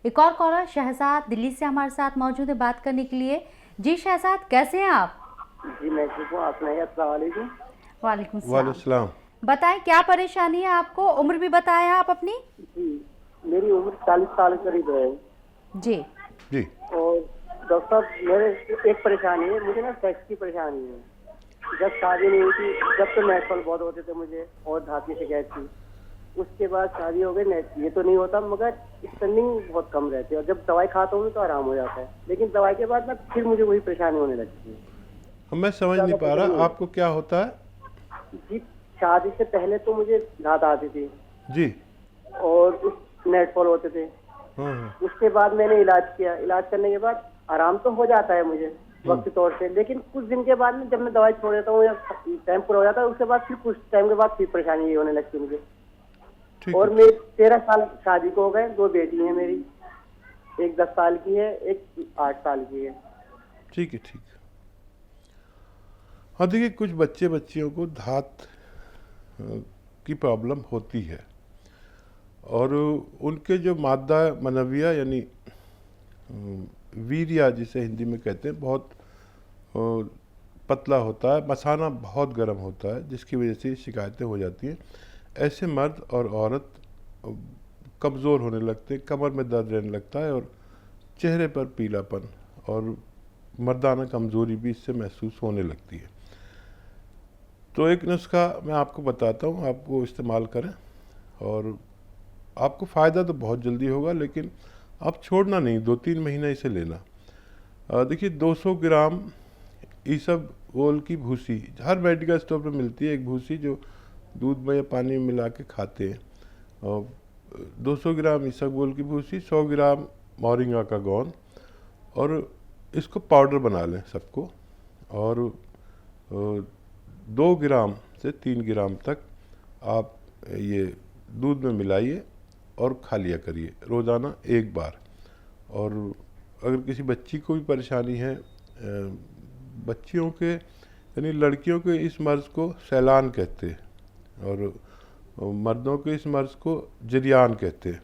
एक और कॉलर शहजाद दिल्ली से हमारे साथ मौजूद है बात करने के लिए। जी शहजाद, कैसे हैं आप? जी मैं ठीक हूँ, आप सुनाइए। अस्सलाम वालेकुम। वालेकुम सलाम। वालेकुम। बताएं क्या परेशानी है आपको, उम्र भी बताएं आप अपनी। जी मेरी उम्र 40 साल करीब है। जी जी और डॉक्टर साहब, मेरे एक परेशानी है, मुझे ना सेक्स की परेशानी है। जब शादी नहीं हुई थी जब तो नेशनल बहुत होते थे मुझे और दांत की शिकायत थी। उसके बाद शादी हो गई, ये तो नहीं होता मगर स्टैंडिंग बहुत कम रहती है और जब दवाई खाता हूँ तो आराम हो जाता है, लेकिन दवाई के बाद ना फिर मुझे वही परेशानी होने लगती है। मैं समझ नहीं पा रहा आपको क्या होता है। जी शादी से पहले तो मुझे दांत आती थी जी। और नेटफॉल होते थे। हाँ। उसके बाद मैंने इलाज किया, इलाज करने के बाद आराम तो हो जाता है मुझे वक्त तौर से, लेकिन कुछ दिन के बाद में जब मैं दवाई छोड़ देता हूँ या टाइम पूरा हो जाता है उसके बाद फिर कुछ टाइम के बाद फिर परेशानी ये होने लगती है मुझे। ठीक और है। मेरे 13 साल शादी को हो गए, 2 बेटी हैं मेरी, एक 10 साल की है, एक 8 साल की है। ठीक है। ठीक है। हाँ देखिए, कुछ बच्चे बच्चियों को धात की प्रॉब्लम होती है और उनके जो मादा मनविया यानी वीर्या जिसे हिंदी में कहते हैं बहुत पतला होता है, मसाना बहुत गर्म होता है, जिसकी वजह से शिकायतें हो जाती हैं। ऐसे मर्द और औरत कमज़ोर होने लगते हैं, कमर में दर्द रहने लगता है और चेहरे पर पीलापन और मर्दाना कमज़ोरी भी इससे महसूस होने लगती है। तो एक नुस्खा मैं आपको बताता हूँ, आप वो इस्तेमाल करें और आपको फ़ायदा तो बहुत जल्दी होगा, लेकिन आप छोड़ना नहीं, 2-3 महीना इसे लेना। देखिए 200 ग्राम ईसबगोल की भूसी हर मेडिकल स्टोर पर मिलती है, एक भूसी जो दूध में या पानी में मिला के खाते हैं। और 200 ग्राम ईसबगोल की भूसी, 100 ग्राम मोरिंगा का गोंद, और इसको पाउडर बना लें सबको। और 2 ग्राम से 3 ग्राम तक आप ये दूध में मिलाइए और खा लिया करिए रोज़ाना एक बार। और अगर किसी बच्ची को भी परेशानी है, बच्चियों के यानी लड़कियों के इस मर्ज़ को सैलान कहते हैं और मर्दों के इस मर्ज़ को जरियान कहते हैं।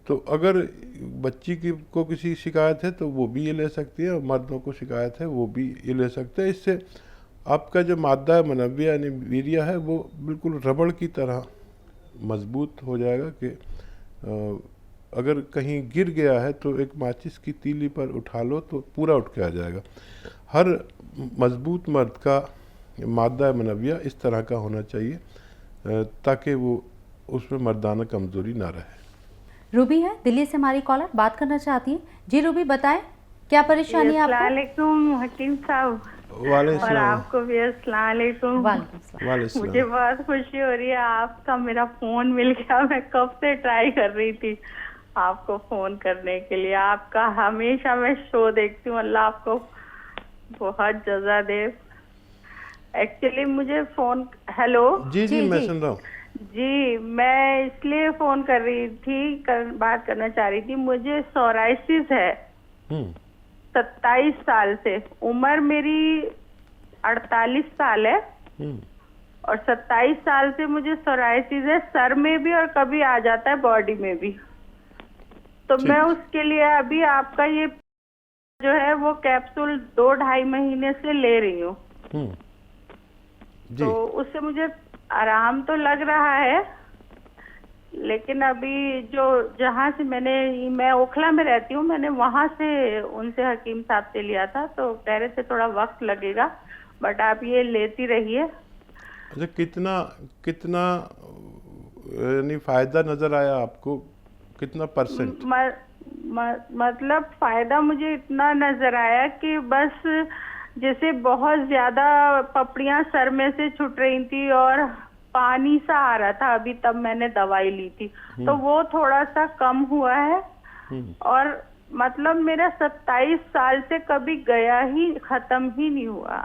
तो अगर बच्ची की को किसी शिकायत है तो वो भी ये ले सकती है और मर्दों को शिकायत है वो भी ये ले सकते हैं। इससे आपका जो मादा मनव्य यानी वीर्य है वो बिल्कुल रबड़ की तरह मजबूत हो जाएगा कि अगर कहीं गिर गया है तो एक माचिस की तीली पर उठा लो तो पूरा उठ के आ जाएगा। हर मजबूत मर्द का मादा मनव्य इस तरह का होना चाहिए ताकि वो उसमें मर्दाना कमज़ोरी ना रहे। रूबी है दिल्ली से हमारी कॉलर, बात करना चाहती हैं। जी रूबी, बताएं क्या परेशानी है आपको? अस्सलाम वालेकुम हकीम साहब। वालेकुम और सलाम। आपको भी अस्सलाम वालेकुम। वालेकुम सलाम। वालेकुम मुझे सलाम। बहुत खुशी हो रही है, आपका मेरा फोन मिल गया। मैं कब से ट्राई कर रही थी आपको फोन करने के लिए। आपका हमेशा मैं शो देखती हूँ, अल्लाह आपको बहुत जज़ा दे। एक्चुअली मुझे फोन, हेलो जी जी, मैं जी। सुन रहा हूँ। जी, मैं इसलिए फोन कर रही थी, बात करना चाह रही थी। मुझे सोराइसिस है 27 साल से, उम्र मेरी 48 साल है और 27 साल से मुझे सोराइसिस है, सर में भी और कभी आ जाता है बॉडी में भी। तो ठीक। मैं उसके लिए अभी आपका ये जो है वो कैप्सूल 2-2.5 महीने से ले रही हूँ। जी। तो उससे मुझे आराम तो लग रहा है, लेकिन अभी जो जहाँ से मैं ओखला में रहती हूँ, मैंने वहाँ से उनसे हकीम साहब से लिया था तो कह रहे थे थोड़ा वक्त लगेगा, बट आप ये लेती रहिए। अच्छा, कितना कितना यानी फ़ायदा नज़र आया आपको, कितना परसेंट? मतलब फायदा मुझे इतना नजर आया कि बस जैसे बहुत ज्यादा पपड़ियां सर में से छूट रही थी और पानी सा आ रहा था, अभी तब मैंने दवाई ली थी तो वो थोड़ा सा कम हुआ है। और मतलब मेरा 27 साल से कभी गया ही खत्म ही नहीं हुआ।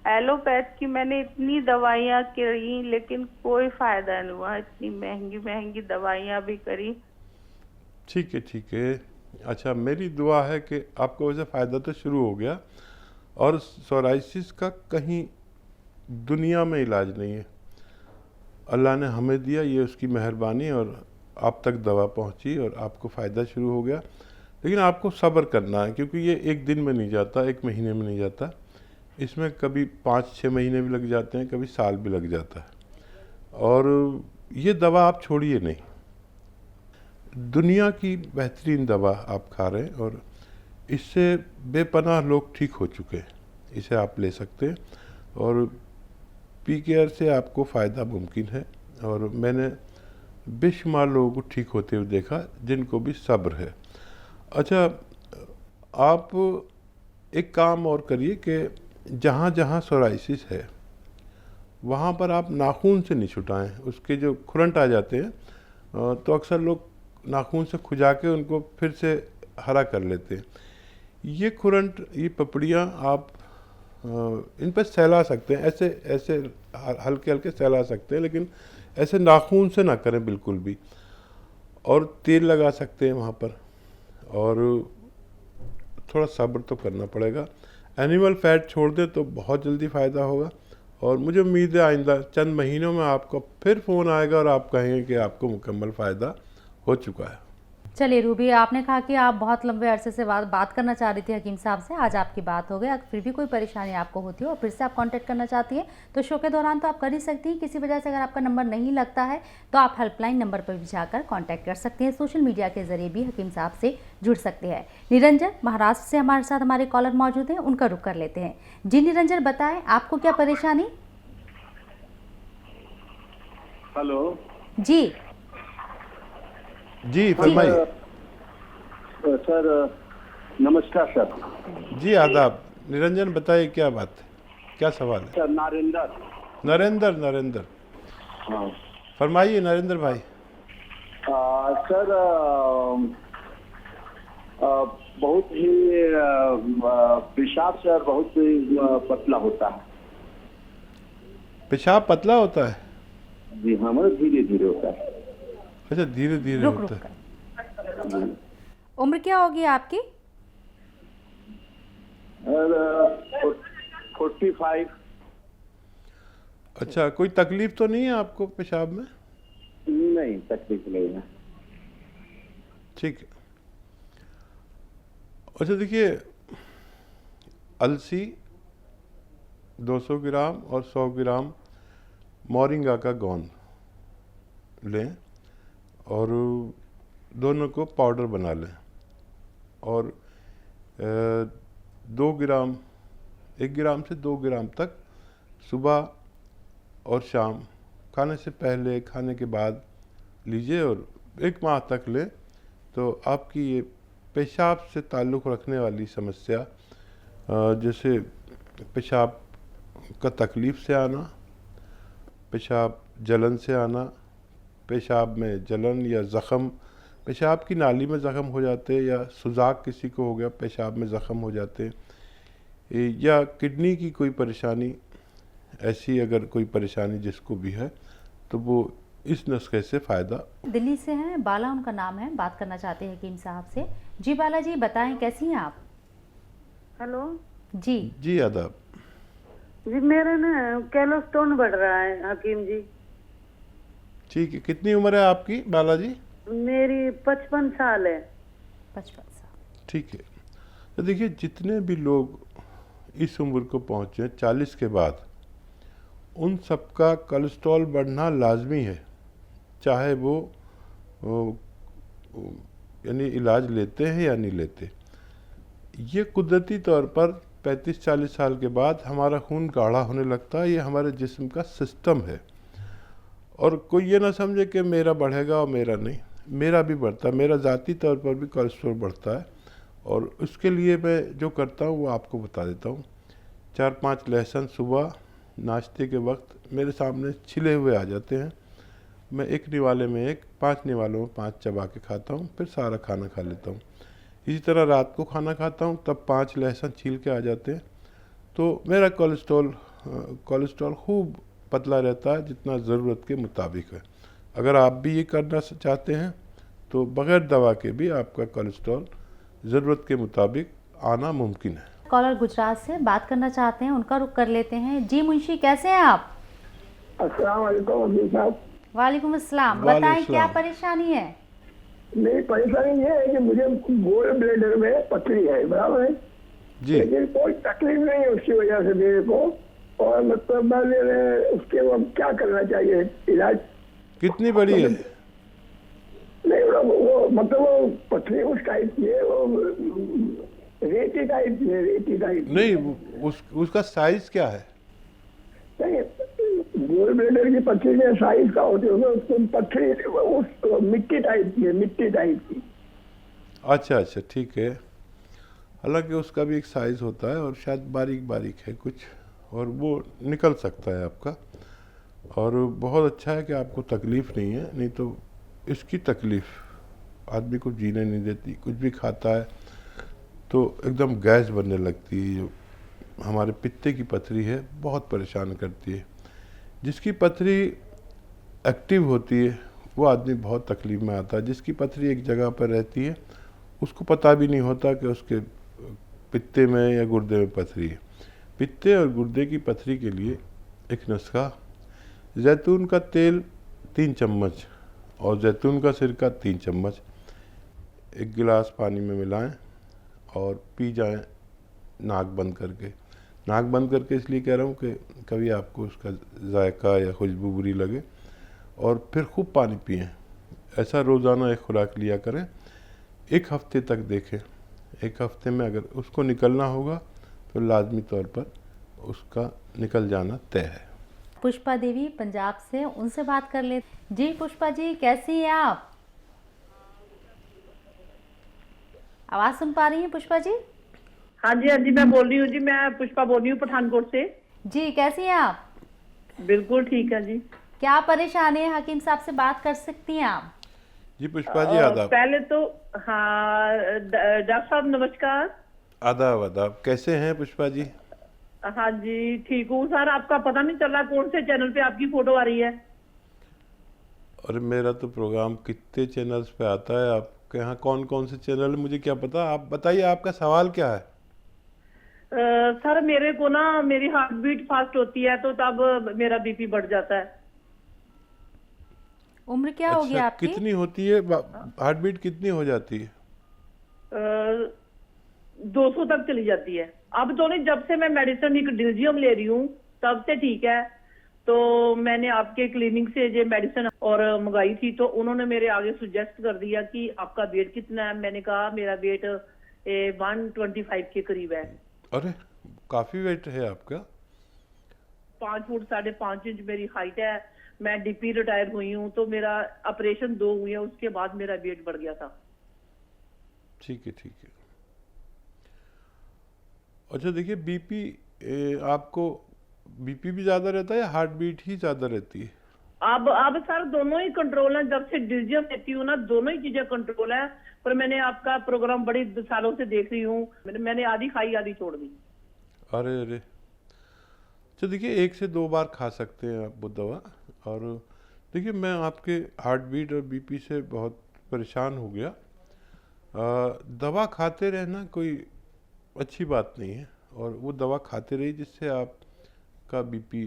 एलोपैथ की मैंने इतनी दवाइयाँ करी लेकिन कोई फायदा नहीं हुआ, इतनी महंगी महंगी दवाइयाँ भी करी। ठीक है। ठीक है। अच्छा, मेरी दुआ है कि आपको वैसे फ़ायदा तो शुरू हो गया और सोराइसिस का कहीं दुनिया में इलाज नहीं है। अल्लाह ने हमें दिया, ये उसकी मेहरबानी और आप तक दवा पहुंची और आपको फ़ायदा शुरू हो गया। लेकिन आपको सब्र करना है, क्योंकि ये एक दिन में नहीं जाता, एक महीने में नहीं जाता, इसमें कभी 5-6 महीने भी लग जाते हैं, कभी साल भी लग जाता है। और ये दवा आप छोड़िए नहीं, दुनिया की बेहतरीन दवा आप खा रहे हैं और इससे बेपनाह लोग ठीक हो चुके हैं। इसे आप ले सकते हैं और पी केयर से आपको फ़ायदा मुमकिन है। और मैंने बेशुमार लोगों को ठीक होते हुए देखा जिनको भी सब्र है। अच्छा, आप एक काम और करिए कि जहाँ जहाँ सोराइसिस है वहाँ पर आप नाखून से नहीं छुटाएं। उसके जो खुरंट आ जाते हैं तो अक्सर लोग नाखून से खुजा के उनको फिर से हरा कर लेते हैं। ये खुरंट, ये पपड़ियाँ आप इन पर सहला सकते हैं, ऐसे ऐसे हल्के हल्के सहला सकते हैं, लेकिन ऐसे नाखून से ना करें बिल्कुल भी। और तेल लगा सकते हैं वहाँ पर, और थोड़ा सब्र तो करना पड़ेगा। एनिमल फैट छोड़ दें तो बहुत जल्दी फ़ायदा होगा। और मुझे उम्मीद है आइंदा चंद महीनों में आपको फिर फ़ोन आएगा और आप कहेंगे कि आपको मुकम्मल फ़ायदा हो चुका है। चलिए रूबी, आपने कहा कि आप बहुत लंबे अरसे से बात करना चाह रही थी हकीम साहब से, आज आपकी बात हो गई। अगर फिर भी कोई परेशानी आपको होती हो और फिर से आप कांटेक्ट करना चाहती हैं तो शो के दौरान तो आप कर ही सकती हैं। किसी वजह से अगर आपका नंबर नहीं लगता है तो आप हेल्पलाइन नंबर पर भी जाकर कांटेक्ट कर सकती हैं। सोशल मीडिया के जरिए भी हकीम साहब से जुड़ सकते हैं। निरंजन महाराष्ट्र से हमारे साथ हमारे कॉलर मौजूद हैं, उनका रुख कर लेते हैं। जी निरंजन, बताएं आपको क्या परेशानी? हेलो जी जी फरमाइए। सर नमस्कार सर। जी आदाब। निरंजन बताइए क्या बात है, क्या सवाल है? सर नरेंद्र हाँ फरमाइए नरेंद्र भाई। सर बहुत ही पेशाब सर बहुत ही पतला होता है। पेशाब पतला होता है? जी हाँ, मतलब धीरे धीरे होता है। अच्छा, धीरे धीरे रुक होता रुक है। कर। उम्र क्या होगी आपकी? 45। अच्छा, कोई तकलीफ तो नहीं है आपको पेशाब में? नहीं, तकलीफ नहीं है। ठीक है। अच्छा देखिए, अलसी 200 ग्राम और 100 ग्राम मोरिंगा का गोंद लें और दोनों को पाउडर बना लें। और 2 ग्राम, 1 ग्राम से 2 ग्राम तक सुबह और शाम, खाने से पहले खाने के बाद लीजिए और 1 माह तक लें तो आपकी ये पेशाब से ताल्लुक़ रखने वाली समस्या, जैसे पेशाब का तकलीफ़ से आना, पेशाब जलन से आना, पेशाब में जलन या ज़ख़म, पेशाब की नाली में ज़ख़म हो जाते, या सुजाक किसी को हो गया पेशाब में ज़ख़म हो जाते, या किडनी की कोई परेशानी, ऐसी अगर कोई परेशानी जिसको भी है तो वो इस नुस्खे से फ़ायदा। दिल्ली से हैं, बाला उनका नाम है, बात करना चाहते हैं हकीम साहब से। जी बाला जी, बताएं कैसी हैं आप? हेलो जी जी आदाब। जी, मेरा ना कोलेस्ट्रॉल बढ़ रहा है हकीम जी। ठीक है, कितनी उम्र है आपकी बाला जी? मेरी 55 साल है। 55 साल। ठीक है। तो देखिए, जितने भी लोग इस उम्र को पहुँचे 40 के बाद, उन सबका कोलेस्ट्रॉल बढ़ना लाजमी है, चाहे वो यानी इलाज लेते हैं या नहीं लेते। ये कुदरती तौर पर 35-40 साल के बाद हमारा खून गाढ़ा होने लगता है। ये हमारे जिस्म का सिस्टम है। और कोई ये ना समझे कि मेरा बढ़ेगा और मेरा नहीं, मेरा भी बढ़ता है, मेरा ज़ाती तौर पर भी कोलेस्ट्रॉल बढ़ता है। और उसके लिए मैं जो करता हूँ वो आपको बता देता हूँ। 4-5 लहसुन सुबह नाश्ते के वक्त मेरे सामने छिले हुए आ जाते हैं, मैं 1 निवाले में 1, 5 निवालों में 5 चबा के खाता हूँ, फिर सारा खाना खा लेता हूँ। इसी तरह रात को खाना खाता हूँ तब 5 लहसुन छील के आ जाते हैं, तो मेरा कोलेस्ट्रॉल खूब पतला रहता है, जितना ज़रूरत के मुताबिक है। अगर आप भी ये करना चाहते हैं तो बग़ैर दवा के भी आपका कोलेस्ट्रॉल ज़रूरत के मुताबिक आना मुमकिन है। कॉलर गुजरात से बात करना चाहते हैं, उनका रुख कर लेते हैं। जी मुंशी, कैसे हैं आप? अस्सलाम वालेकुम वकील साहब। वालेकुम अस्सलाम। वालेकुम बताएं क्या अस्सलाम। परेशानी है? मेरी परेशानी ये है कि मुझे गोल्ड ब्लेडर में पथरी है, बराबर है, जी। लेकिन कोई तकलीफ नहीं है उसकी वजह से मेरे को। और मतलब मैंने उसके वो क्या करना चाहिए इलाज? कितनी बड़ी है? नहीं वो मतलब वो पथरी उस टाइप की है, वो रेती टाइप की है, रेती टाइप की। नहीं, उसका साइज क्या है? नहीं, गोल्ड ब्लेडर की पथरी के साइज का होती है, उसमें पथरी उस मिट्टी टाइप की है, मिट्टी टाइप की। अच्छा अच्छा, ठीक है। हालांकि उसका भी एक साइज होता है और शायद बारीक बारीक है कुछ, और वो निकल सकता है आपका। और बहुत अच्छा है कि आपको तकलीफ़ नहीं है, नहीं तो इसकी तकलीफ़ आदमी को जीने नहीं देती। कुछ भी खाता है तो एकदम गैस बनने लगती है। जो हमारे पित्ते की पथरी है बहुत परेशान करती है। जिसकी पथरी एक्टिव होती है वो आदमी बहुत तकलीफ में आता है। जिसकी पथरी एक जगह पर रहती है उसको पता भी नहीं होता कि उसके पित्ते में या गुर्दे में पथरी है। पित्ते और गुर्दे की पथरी के लिए एक नुस्खा, जैतून का तेल 3 चम्मच और जैतून का सिरका 3 चम्मच एक गिलास पानी में मिलाएं और पी जाएं, नाक बंद करके। नाक बंद करके इसलिए कह रहा हूँ कि कभी आपको उसका जायका या खुशबू बुरी लगे, और फिर खूब पानी पिएं। ऐसा रोज़ाना एक खुराक लिया करें, 1 हफ्ते तक देखें। 1 हफ्ते में अगर उसको निकलना होगा तो लाजमी तौर पर उसका निकल जाना तय है। पुष्पा देवी पंजाब से, उनसे बात कर ले। जी पुष्पा जी, कैसी हैं आप? आवाज़ सुन पा रही हैं पुष्पा जी? हाँ जी मैं बोल रही हूँ जी, मैं पुष्पा बोल रही हूँ पठानकोट से। जी कैसी हैं आप? बिल्कुल ठीक है जी। क्या परेशानी है, हकीम साहब से बात कर सकती हैं आप? जी पुष्पा जी, आदाब। पहले तो हाँ डॉक्टर साहब नमस्कार। आदाब आदाब, कैसे हैं पुष्पा जी? हाँ जी ठीक हूँ सर। आपका पता नहीं चल रहा कौन से चैनल पे आपकी फोटो आ रही है। अरे मेरा तो प्रोग्राम कितने चैनल्स पे आता है, आपके यहाँ कौन कौन से चैनल है मुझे क्या पता। आप बताइए, आपका सवाल क्या है? सर मेरे को ना, मेरी हार्ट बीट फास्ट होती है तो तब मेरा बीपी बढ़ जाता है। उम्र क्या होगी अच्छा, आपकी? कितनी होती है हार्ट बीट, कितनी हो जाती है? 200 तक चली जाती है। अब तो नहीं, जब से मैं मेडिसिन एक डिल्जियम ले रही हूँ तब से ठीक है। तो मैंने आपके क्लिनिक से जो मेडिसिन और मंगाई थी तो उन्होंने मेरे आगे सुजेस्ट कर दिया कि आपका वेट कितना है। मैंने कहा मेरा वेट 125 के करीब है। अरे काफ़ी वेट है आपका। 5 फुट 5.5 इंच मेरी हाइट है। मैं डीपी रिटायर हुई हूँ तो मेरा ऑपरेशन 2 हुए हैं, उसके बाद मेरा वेट बढ़ गया था। ठीक है ठीक है। अच्छा देखिए, बीपी आपको बीपी भी ज़्यादा रहता है या हार्ट बीट ही ज़्यादा रहती है? अब सर दोनों ही कंट्रोल है। जब से डिल्जियम लेती हूँ ना, दोनों ही चीजें कंट्रोल है। पर मैंने आपका प्रोग्राम बड़ी सालों से देख रही हूँ, मैंने आधी खाई आधी छोड़ दी। अरे अरे, तो देखिए 1 से 2 बार खा सकते हैं आप वो दवा। और देखिए मैं आपके हार्ट बीट और बीपी से बहुत परेशान हो गया। दवा खाते रहना कोई अच्छी बात नहीं है, और वो दवा खाते रहिए जिससे आपका बीपी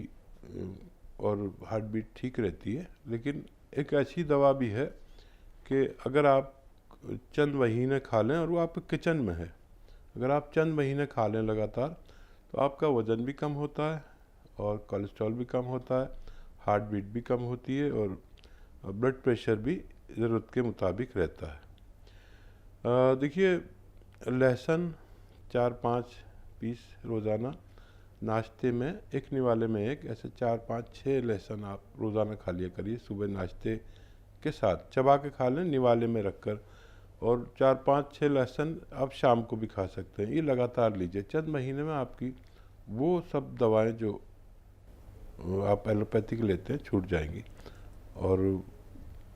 और हार्ट बीट ठीक रहती है। लेकिन एक ऐसी दवा भी है कि अगर आप चंद महीने खा लें, और वो आपके किचन में है, अगर आप चंद महीने खा लें लगातार तो आपका वज़न भी कम होता है और कोलेस्ट्रॉल भी कम होता है, हार्ट बीट भी कम होती है और ब्लड प्रेशर भी ज़रूरत के मुताबिक रहता है। देखिए लहसुन 4-5 पीस रोज़ाना नाश्ते में, एक निवाले में एक, ऐसे 4-5-6 लहसुन आप रोज़ाना खा लिया करिए। सुबह नाश्ते के साथ चबा के खा लें निवाले में रखकर, और 4-5-6 लहसुन आप शाम को भी खा सकते हैं। ये लगातार लीजिए, चंद महीने में आपकी वो सब दवाएं जो आप एलोपैथिक लेते हैं छूट जाएंगी। और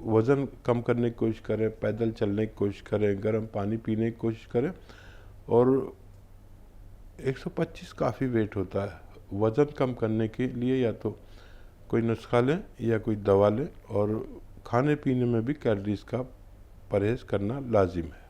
वज़न कम करने की कोशिश करें, पैदल चलने की कोशिश करें, गर्म पानी पीने की कोशिश करें। और 125 काफ़ी वेट होता है। वज़न कम करने के लिए या तो कोई नुस्खा लें या कोई दवा लें, और खाने पीने में भी कैलोरीज का परहेज़ करना लाजिम है।